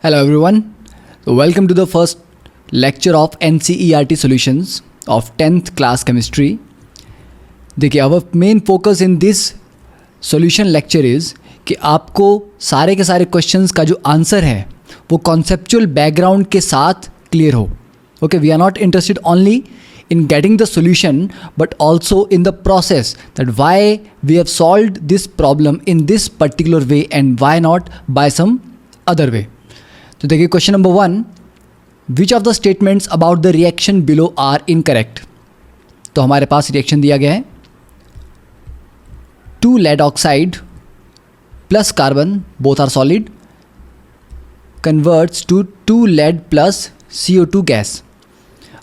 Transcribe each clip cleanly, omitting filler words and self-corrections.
Hello everyone. Welcome to the first lecture of NCERT solutions of 10th class chemistry. देखिए our main focus in this solution lecture is कि आपको सारे के सारे questions का जो आंसर है वो conceptual background के साथ clear हो. Okay, we are not interested only in getting the solution but also in the process that why we have solved this problem in this particular way and why not by some other way. तो देखिए question number 1, which of the statements about the reaction below are incorrect. तो हमारे पास reaction दिया गया है 2 lead oxide plus carbon both are solid converts to 2 lead plus CO2 gas.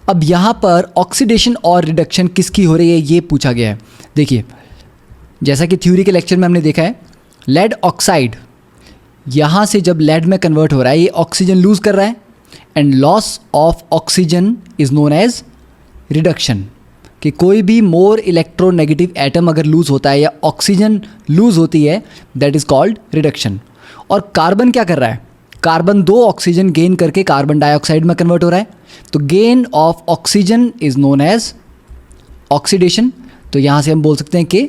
अब यहाँ पर ऑक्सीडेशन और रिडक्शन किसकी हो रही है ये पूछा गया है. देखिए जैसा कि थ्योरी के लेक्चर में हमने देखा है लेड ऑक्साइड यहाँ से जब लेड में कन्वर्ट हो रहा है ये ऑक्सीजन लूज़ कर रहा है and loss of oxygen is known as reduction. कि कोई भी मोर इलेक्ट्रोनेगेटिव एटम अगर लूज़ होता है या ऑक्सीजन लूज़ होती है दैट इज़ कॉल्ड रिडक्शन. और कार्बन क्या कर रहा है, कार्बन 2 ऑक्सीजन गेन करके कार्बन डाइऑक्साइड में कन्वर्ट हो रहा है. तो gain of oxygen is known as oxidation. तो यहाँ से हम बोल सकते हैं कि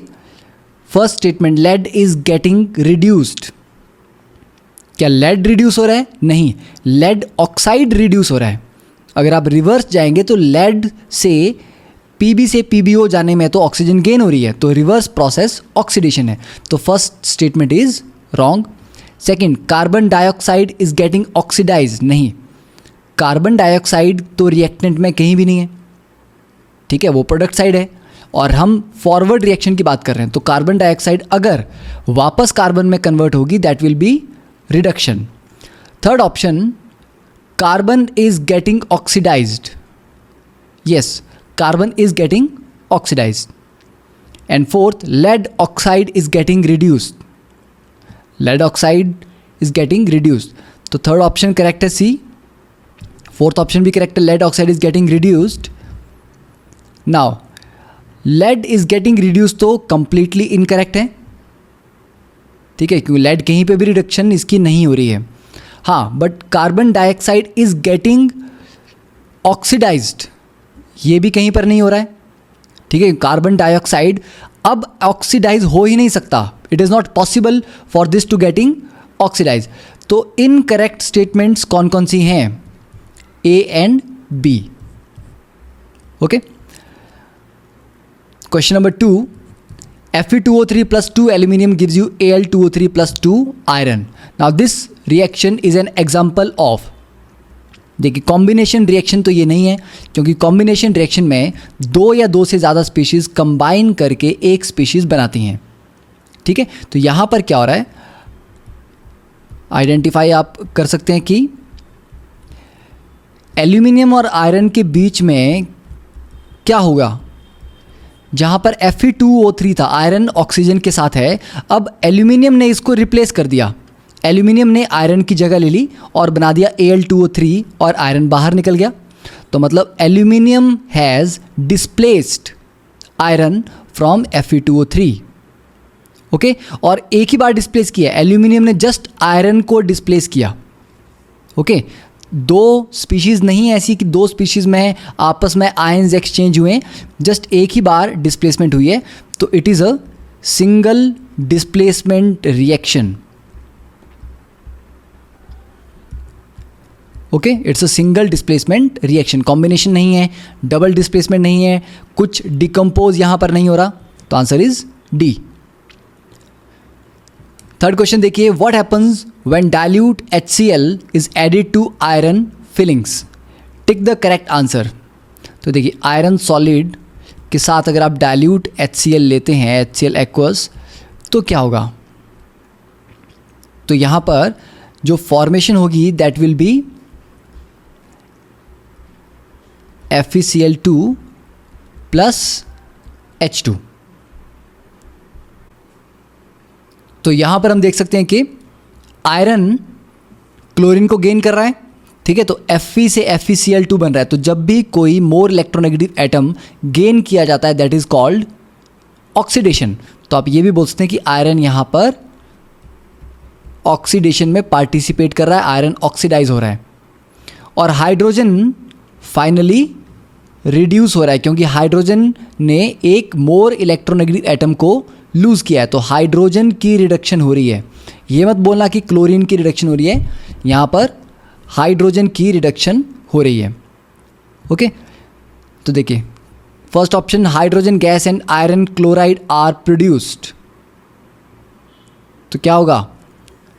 first statement lead is getting reduced. क्या लेड रिड्यूस हो रहा है? नहीं, लेड ऑक्साइड रिड्यूस हो रहा है. अगर आप रिवर्स जाएंगे तो लेड से पीबी से पीबीओ जाने में तो ऑक्सीजन गेन हो रही है, तो रिवर्स प्रोसेस ऑक्सीडेशन है. तो first statement is wrong. Second, carbon dioxide is getting oxidise. नहीं, कार्बन डाइऑक्साइड तो रिएक्टेंट में कहीं भी नहीं है, ठीक है, वो प्रोडक्ट साइड है और हम फॉरवर्ड रिएक्शन की बात कर रहे हैं. तो कार्बन डाइऑक्साइड अगर वापस कार्बन में कन्वर्ट होगी that will be reduction. Third option, carbon is getting oxidised. Yes, carbon is getting oxidised. And fourth, lead oxide is getting reduced. Lead oxide is getting reduced. तो third option correct है C. Fourth option भी correct है, lead oxide is getting reduced. Now lead is getting reduced तो completely incorrect है, ठीक है, क्योंकि lead कहीं पे भी रिडक्शन इसकी नहीं हो रही है. हाँ, but carbon dioxide is getting oxidised, ये भी कहीं पर नहीं हो रहा है, ठीक है. कार्बन डाइऑक्साइड अब ऑक्सीडाइज हो ही नहीं सकता, it is not possible for this to getting oxidise. तो इनकरेक्ट स्टेटमेंट्स कौन कौन सी हैं? A and B. Okay. Question number 2, Fe2O3 plus 2 aluminum gives you Al2O3 plus 2 iron. Now this reaction is an example of, देखिए combination reaction तो ये नहीं है क्योंकि कॉम्बिनेशन रिएक्शन में 2 या 2 से ज़्यादा स्पीशीज़ कंबाइन करके एक स्पीशीज़ बनाती हैं, ठीक है. तो यहाँ पर क्या हो रहा है, आइडेंटिफाई आप कर सकते हैं कि एल्यूमिनियम और आयरन के बीच में क्या होगा. जहाँ पर Fe2O3 था, आयरन ऑक्सीजन के साथ है, अब एल्यूमिनियम ने इसको रिप्लेस कर दिया. एल्यूमिनियम ने आयरन की जगह ले ली और बना दिया Al2O3 और आयरन बाहर निकल गया. तो मतलब aluminium has displaced iron from Fe2O3. Okay, और एक ही बार डिस्प्लेस किया, एल्यूमिनियम ने जस्ट आयरन को डिस्प्लेस किया. ओके, 2 स्पीशीज़ नहीं ऐसी कि 2 स्पीशीज़ में आपस में आयंस एक्सचेंज हुए, जस्ट एक ही बार डिस्प्लेसमेंट हुई है. तो it is a single displacement reaction. Okay, it's a single displacement reaction. Combination नहीं है, डबल डिस्प्लेसमेंट नहीं है, कुछ डिकम्पोज यहाँ पर नहीं हो रहा. तो answer is D. Third question देखिए, what happens when dilute HCl is added to iron filings. Tick the correct answer. तो देखिए आयरन सॉलिड के साथ अगर आप डाइल्यूट HCl लेते हैं, HCl एक्वस, तो क्या होगा. तो यहाँ पर जो फॉर्मेशन होगी that will B FeCl2 plus H2. तो यहाँ पर हम देख सकते हैं कि आयरन क्लोरीन को गेन कर रहा है, ठीक है. तो Fe से FeCl2 बन रहा है. तो जब भी कोई मोर इलेक्ट्रोनेगेटिव एटम गेन किया जाता है दैट इज कॉल्ड ऑक्सीडेशन. तो आप ये भी बोल सकते हैं कि आयरन यहाँ पर ऑक्सीडेशन में पार्टिसिपेट कर रहा है, आयरन ऑक्सीडाइज हो रहा है, और हाइड्रोजन फाइनली रिड्यूस हो रहा है क्योंकि हाइड्रोजन ने एक मोर इलेक्ट्रोनेगेटिव एटम को लूज़ किया है, तो हाइड्रोजन की रिडक्शन हो रही है। ये मत बोलना कि क्लोरीन की रिडक्शन हो रही है, यहाँ पर हाइड्रोजन की रिडक्शन हो रही है। ओके, तो देखिए first option, hydrogen gas and iron chloride are produced, तो क्या होगा?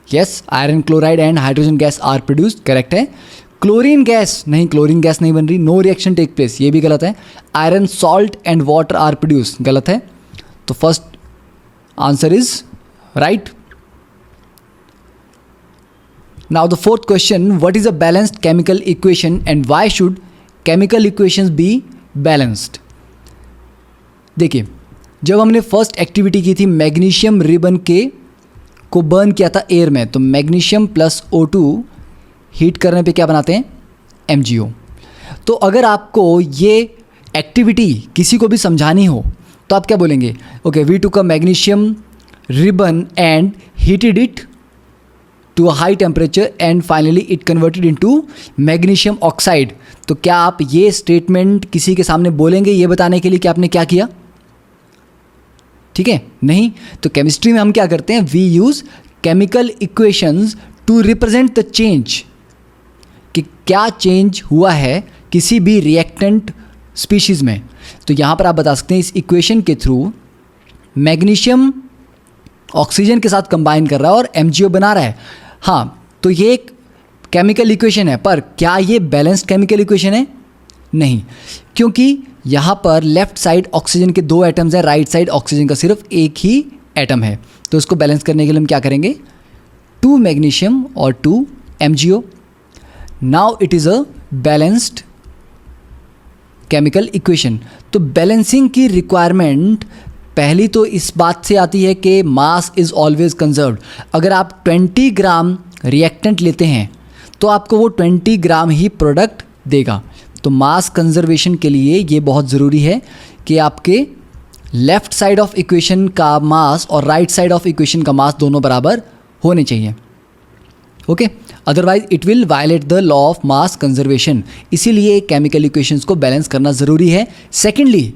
Yes, iron chloride and hydrogen gas are produced, correct है। क्लोरीन गैस नहीं, क्लोरीन गैस नहीं बन रही, नो रिएक्शन टेक प्लेस, ये भी गलत है। Iron salt and water are produced, गलत है। तो first answer is right. Now the fourth question, what is a balanced chemical equation and why should chemical equations be balanced? देखिए, जब हमने फर्स्ट एक्टिविटी की थी मैग्नीशियम रिबन को burn किया था एयर में, तो मैग्नीशियम प्लस O2 हीट करने पे क्या बनाते हैं? MgO। तो अगर आपको ये एक्टिविटी किसी को भी समझानी हो तो आप क्या बोलेंगे? Okay, we took a magnesium ribbon and heated it to a high temperature and finally it converted into magnesium oxide. तो क्या आप ये स्टेटमेंट किसी के सामने बोलेंगे ये बताने के लिए कि आपने क्या किया? ठीक है, नहीं। तो केमिस्ट्री में हम क्या करते हैं? We use chemical equations to represent the change, कि क्या चेंज हुआ है किसी भी रिएक्टेंट स्पीशीज में। तो यहाँ पर आप बता सकते हैं इस इक्वेशन के थ्रू मैग्नीशियम ऑक्सीजन के साथ कंबाइन कर रहा है और MgO बना रहा है। हाँ, तो ये एक केमिकल इक्वेशन है, पर क्या ये बैलेंस्ड केमिकल इक्वेशन है? नहीं, क्योंकि यहाँ पर लेफ्ट साइड ऑक्सीजन के 2 एटम्स हैं, राइट साइड ऑक्सीजन का सिर्फ एक ही एटम है। तो इसको बैलेंस करने के लिए हम क्या करेंगे? 2 मैग्नीशियम और 2 MgO। Now it is a balanced chemical equation. तो बैलेंसिंग की रिक्वायरमेंट पहली तो इस बात से आती है कि मास इज़ ऑलवेज कंजर्व्ड। अगर आप 20 ग्राम रिएक्टेंट लेते हैं तो आपको वो 20 ग्राम ही प्रोडक्ट देगा। तो मास कंजर्वेशन के लिए ये बहुत ज़रूरी है कि आपके लेफ़्ट साइड ऑफ इक्वेशन का मास और राइट साइड ऑफ इक्वेशन का मास दोनों बराबर होने चाहिए। Okay, otherwise it will violate the law of mass conservation. इसीलिए केमिकल इक्वेशंस को बैलेंस करना ज़रूरी है। सेकेंडली,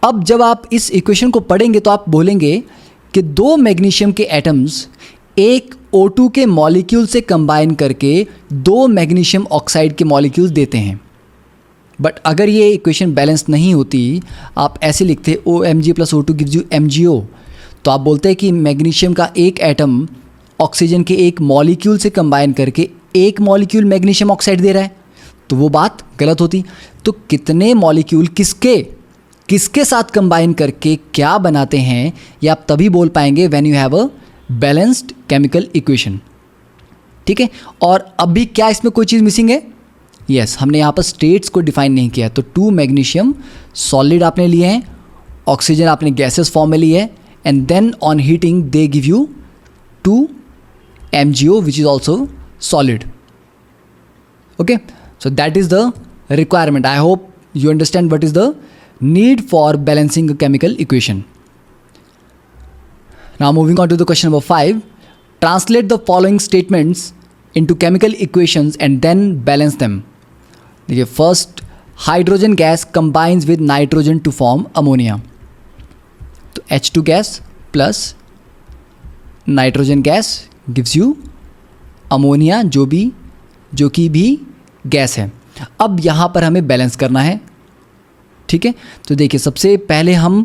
अब जब आप इस इक्वेशन को पढ़ेंगे तो आप बोलेंगे कि 2 मैग्नीशियम के एटम्स एक O2 के मॉलिक्यूल से कंबाइन करके 2 मैग्नीशियम ऑक्साइड के मॉलिक्यूल्स देते हैं। बट अगर ये इक्वेशन बैलेंस नहीं होती, आप ऐसे लिखते OMg plus O2 gives you MgO, तो आप बोलते हैं कि मैग्नीशियम का एक एटम ऑक्सीजन के एक मॉलिक्यूल से कंबाइन करके एक मॉलिक्यूल मैग्नीशियम ऑक्साइड दे रहा है, तो वो बात गलत होती। तो कितने मॉलिक्यूल किसके साथ कंबाइन करके क्या बनाते हैं, ये आप तभी बोल पाएंगे when you have a balanced chemical equation. ठीक है, और अभी क्या इसमें कोई चीज़ मिसिंग है? यस, हमने यहाँ पर स्टेट्स को डिफाइन नहीं किया। तो 2 मैग्नीशियम सॉलिड आपने लिए हैं, ऑक्सीजन आपने गैसेस फॉर्म में लिए है, and then on heating they give you 2 MgO which is also solid. Okay, so that is the requirement. I hope you understand what is the need for balancing a chemical equation. Now moving on to the question number 5. Translate the following statements into chemical equations and then balance them. देखिए, first, hydrogen gas combines with nitrogen to form ammonia. तो H2 gas plus nitrogen gas gives you ammonia, जो कि भी gas है। अब यहाँ पर हमें बैलेंस करना है। ठीक है, तो देखिए सबसे पहले हम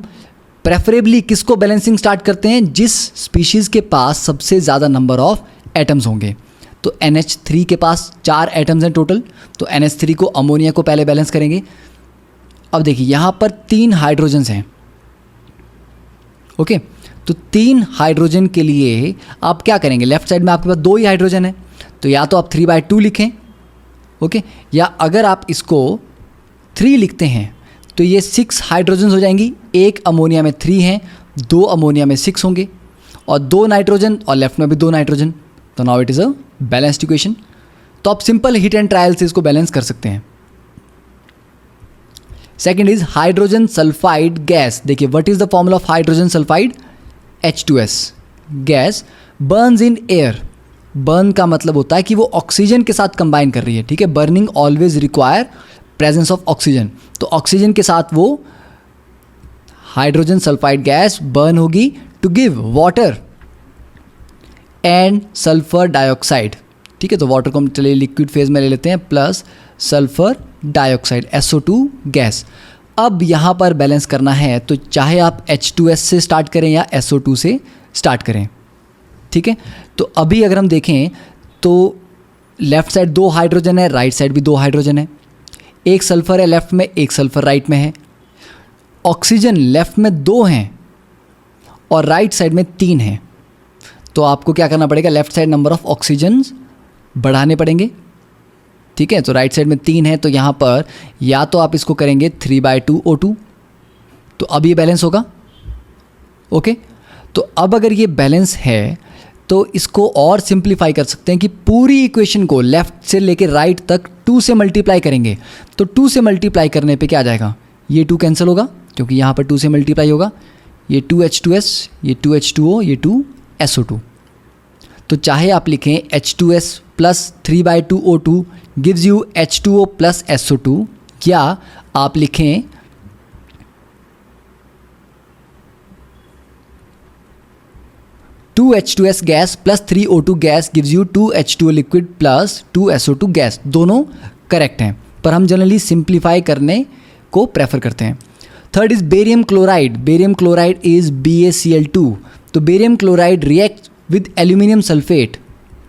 प्रेफरेबली किसको बैलेंसिंग स्टार्ट करते हैं? जिस स्पीशीज़ के पास सबसे ज़्यादा नंबर ऑफ एटम्स होंगे। तो NH3 के पास 4 एटम्स हैं टोटल, तो NH3 को अमोनिया को पहले बैलेंस करेंगे। अब देखिए यहाँ पर 3 हाइड्रोजन्स हैं। ओके, तो 3 हाइड्रोजन के लिए आप क्या करेंगे? लेफ्ट साइड में आपके पास 2 ही हाइड्रोजन है, तो या तो आप 3/2 लिखें, ओके, या अगर आप इसको 3 लिखते हैं तो ये 6 हाइड्रोजन हो जाएंगी। एक अमोनिया में 3 हैं, 2 अमोनिया में 6 होंगे, और 2 नाइट्रोजन और लेफ्ट में भी 2 नाइट्रोजन। तो now it is a balanced equation. तो आप सिंपल हीट एंड ट्रायल से इसको बैलेंस कर सकते हैं। Second is hydrogen sulphide gas. देखिए, what is the formula of hydrogen sulphide? H2S gas burns in air, burn का मतलब होता है कि वो ऑक्सीजन के साथ कंबाइन कर रही है, ठीक है। Burning always require presence of oxygen, तो ऑक्सीजन के साथ वो हाइड्रोजन सल्फाइड गैस बर्न होगी to give water and sulphur dioxide, ठीक है। तो वाटर को हम चलिए लिक्विड फेज में ले लेते हैं, plus sulphur dioxide SO2 gas. अब यहाँ पर बैलेंस करना है, तो चाहे आप H2S से स्टार्ट करें या SO2 से स्टार्ट करें, ठीक है। तो अभी अगर हम देखें तो लेफ्ट साइड 2 हाइड्रोजन है, राइट साइड भी 2 हाइड्रोजन है, एक सल्फर है लेफ्ट में, एक सल्फर राइट में है। ऑक्सीजन लेफ्ट में 2 हैं और राइट साइड में 3 हैं, तो आपको क्या करना पड़ेगा, left side number of oxygens बढ़ाने पड़ेंगे, ठीक है। तो राइट साइड में 3 है, तो यहाँ पर या तो आप इसको करेंगे 3/2 O2, तो अब ये बैलेंस होगा, ओके। तो अब अगर ये बैलेंस है तो इसको और सिंप्लीफाई कर सकते हैं कि पूरी इक्वेशन को लेफ्ट से लेके राइट तक 2 से मल्टीप्लाई करेंगे, तो 2 से मल्टीप्लाई करने पे क्या आ जाएगा, ये 2 कैंसिल होगा क्योंकि यहाँ पर 2 से मल्टीप्लाई होगा, ये 2H2S, ये 2H2O, ये 2SO2। तो चाहे आप लिखें H2S plus 3/2 O2 gives you H2O plus SO2, या आप लिखें (2H2S gas plus 3O2 gas gives you 2H2O liquid plus 2SO2 gas, दोनों करेक्ट हैं, पर हम जनरली सिंप्लीफाई करने को प्रेफर करते हैं। Third is barium chloride, barium chloride is BaCl2, तो barium chloride react with aluminium sulphate,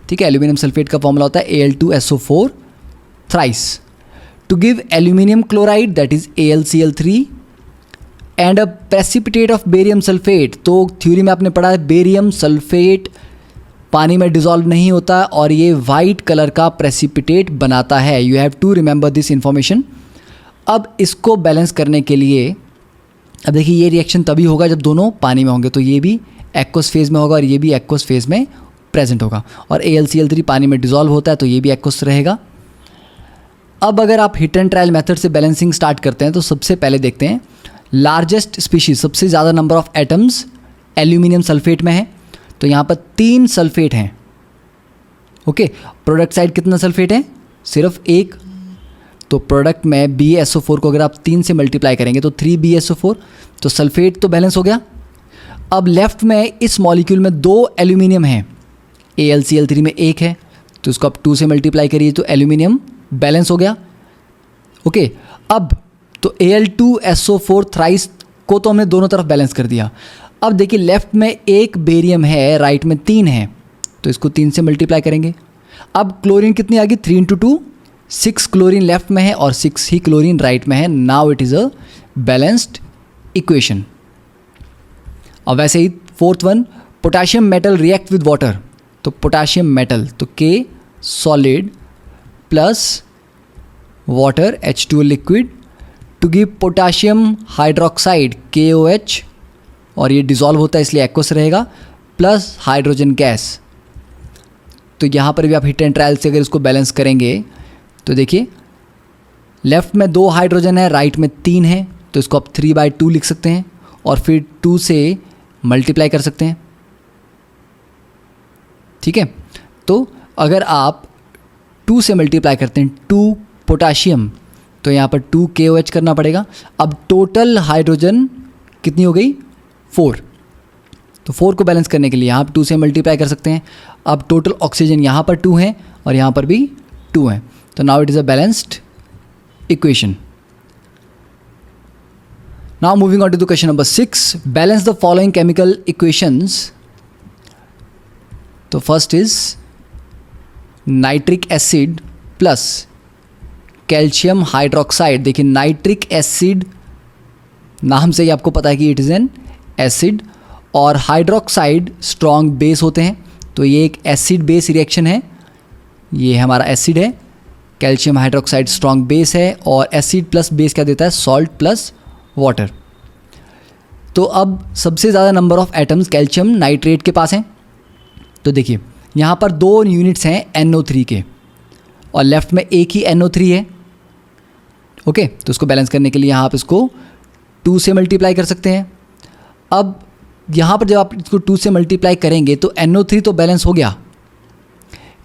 ठीक है। एल्यूमिनियम सल्फेट का फॉर्मूला होता है Al2SO4 thrice to give aluminium chloride that is AlCl3 and a precipitate of barium sulphate. तो theory में आपने पढ़ा है बेरियम सल्फेट पानी में डिसॉल्व नहीं होता और ये वाइट कलर का प्रेसिपिटेट बनाता है, you have to remember this information. अब इसको बैलेंस करने के लिए, अब देखिए ये रिएक्शन तभी होगा जब दोनों पानी में होंगे, तो ये भी एक्वस फेज में होगा और ये भी एक्वस फेज में प्रेजेंट होगा, और AlCl3 पानी में डिसॉल्व होता है तो ये भी एक्वस रहेगा। अब अगर आप हिट एंड ट्रायल मेथड से बैलेंसिंग स्टार्ट करते हैं तो सबसे पहले देखते हैं लार्जेस्ट स्पीशीज, सबसे ज़्यादा number of atoms aluminium sulphate में है, तो यहाँ पर 3 सल्फेट हैं, ओके। प्रोडक्ट साइड कितना सल्फेट है, सिर्फ 1, तो प्रोडक्ट में BaSO4 को अगर आप 3 से मल्टीप्लाई करेंगे तो 3BaSO4, तो सल्फेट तो बैलेंस हो गया। अब लेफ्ट में इस मॉलिक्यूल में 2 एल्यूमिनियम हैं, AlCl3 में 1 है, तो इसको आप 2 से मल्टीप्लाई करिए तो एल्यूमिनियम बैलेंस हो गया, ओके। अब तो Al2SO4 थ्राइस को तो हमने दोनों तरफ बैलेंस कर दिया। अब देखिए लेफ्ट में 1 बेरियम है, राइट में 3 है, तो इसको 3 से मल्टीप्लाई करेंगे। अब क्लोरीन कितनी आ गई, 3 × 2 6 क्लोरीन लेफ्ट में है और 6 ही क्लोरीन राइट में है। Now it is a balanced equation. अब वैसे ही fourth one, potassium metal react with water, तो पोटाशियम मेटल तो K solid plus water H2O liquid to give potassium hydroxide KOH, और ये डिसॉल्व होता है इसलिए एक्वस रहेगा, प्लस हाइड्रोजन गैस। तो यहाँ पर भी आप हिट एंड ट्रायल से अगर इसको बैलेंस करेंगे तो देखिए लेफ्ट में 2 हाइड्रोजन है, राइट में 3 है, तो इसको आप 3/2 लिख सकते हैं और फिर 2 से मल्टीप्लाई कर सकते हैं, ठीक है। तो अगर आप 2 से मल्टीप्लाई करते हैं 2 पोटाशियम, तो यहाँ पर 2 KOH करना पड़ेगा। अब टोटल हाइड्रोजन कितनी हो गई, 4, तो 4 को बैलेंस करने के लिए यहाँ पर 2 से मल्टीप्लाई कर सकते हैं। अब टोटल ऑक्सीजन यहाँ पर 2 है और यहाँ पर भी 2 है, तो now it is a balanced equation. Now moving on to the question number 6, balance the following chemical equations. तो first is nitric acid plus calcium hydroxide. देखिए नाइट्रिक एसिड नाम से ही आपको पता है कि इट इज़ एन एसिड, और hydroxide strong base होते हैं, तो ये एक एसिड बेस रिएक्शन है, ये हमारा एसिड है। कैल्शियम हाइड्रोक्साइड स्ट्रॉन्ग बेस है और एसिड प्लस बेस क्या देता है, सॉल्ट प्लस वाटर। तो अब सबसे ज़्यादा number of atoms calcium nitrate के पास हैं, तो देखिए यहाँ पर 2 यूनिट्स हैं NO3 के और लेफ्ट में एक ही NO3 है, ओके। तो उसको बैलेंस करने के लिए यहाँ आप इसको 2 से मल्टीप्लाई कर सकते हैं। अब यहाँ पर जब आप इसको 2 से मल्टीप्लाई करेंगे तो NO3 तो बैलेंस हो गया।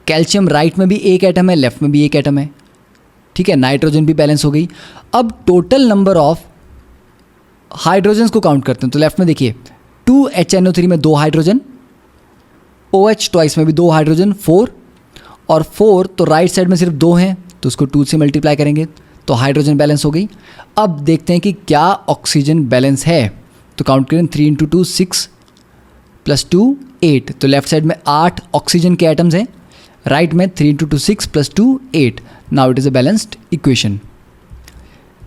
कैल्शियम राइट में भी एक एटम है, लेफ्ट में भी एक एटम है, ठीक है। नाइट्रोजन भी बैलेंस हो गई। अब टोटल नंबर ऑफ हाइड्रोजन्स को काउंट करते हैं। तो लेफ्ट में देखिए 2HNO3 में 2 हाइड्रोजन, OH ट्वाइस में भी 2 हाइड्रोजन, 4 और 4 तो राइट साइड में सिर्फ 2 हैं, तो उसको 2 से मल्टीप्लाई करेंगे तो हाइड्रोजन बैलेंस हो गई। अब देखते हैं कि क्या ऑक्सीजन बैलेंस है। तो काउंट करें 3 × 2 6 + 2 8। तो लेफ्ट साइड में 8 ऑक्सीजन के एटम्स हैं, राइट में 3 × 2 6 + 2 8। Now it is a balanced equation.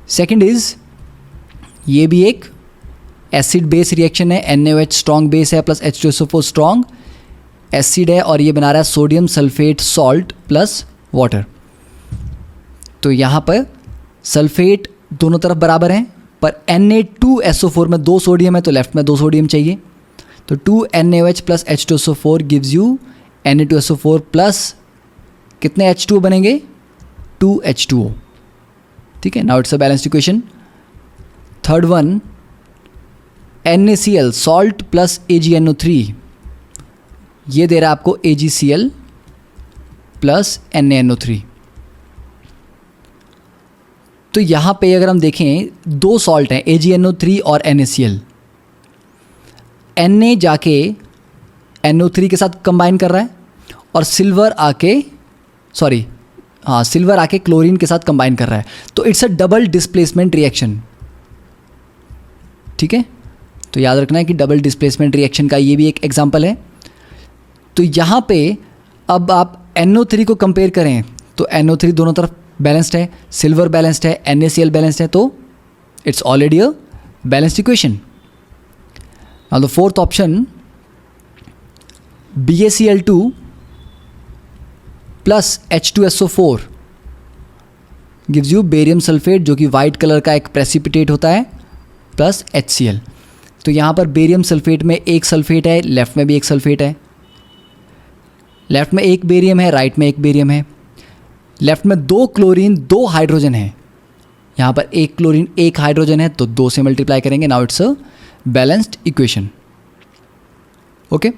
Second is, ये भी एक एसिड बेस रिएक्शन है। NaOH स्ट्रॉन्ग बेस है प्लस H2SO4 स्ट्रॉन्ग एसिड है और ये बना रहा है sodium sulphate salt plus water. तो यहाँ पर सल्फेट दोनों तरफ बराबर हैं, पर Na2SO4 में 2 सोडियम है तो लेफ्ट में 2 सोडियम चाहिए। तो 2NaOH plus H2SO4 gives you Na2SO4 plus कितने H2O बनेंगे? 2H2O, ठीक है। Now it's a balanced equation. Third one, NaCl salt plus AgNO3, ये दे रहा है आपको AgCl प्लस NaNO3। तो यहाँ पे अगर हम देखें 2 सॉल्ट हैं, AgNO3 और NaCl। Na जाके NO3 के साथ कंबाइन कर रहा है और सिल्वर आके क्लोरीन के साथ कंबाइन कर रहा है। तो it's a double displacement reaction, ठीक है। तो याद रखना है कि डबल डिस्प्लेसमेंट रिएक्शन का ये भी एक एग्जांपल है। तो यहाँ पे अब आप NO3 को कंपेयर करें तो NO3 दोनों तरफ बैलेंस्ड है, सिल्वर बैलेंस्ड है, NaCl बैलेंस्ड है, तो it's already a balanced equation. Now the fourth option, BaCl2 plus H2SO4 gives you barium sulphate, जो कि वाइट कलर का एक प्रेसिपिटेट होता है, प्लस HCl। तो यहाँ पर बेरियम सल्फेट में एक सल्फेट है, लेफ्ट में भी एक सल्फेट है। लेफ्ट में एक बेरियम है, राइट में एक बेरियम है। लेफ्ट में 2 क्लोरीन 2 हाइड्रोजन है, यहाँ पर 1 क्लोरीन 1 हाइड्रोजन है, तो 2 से मल्टीप्लाई करेंगे। Now it's a balanced equation, okay.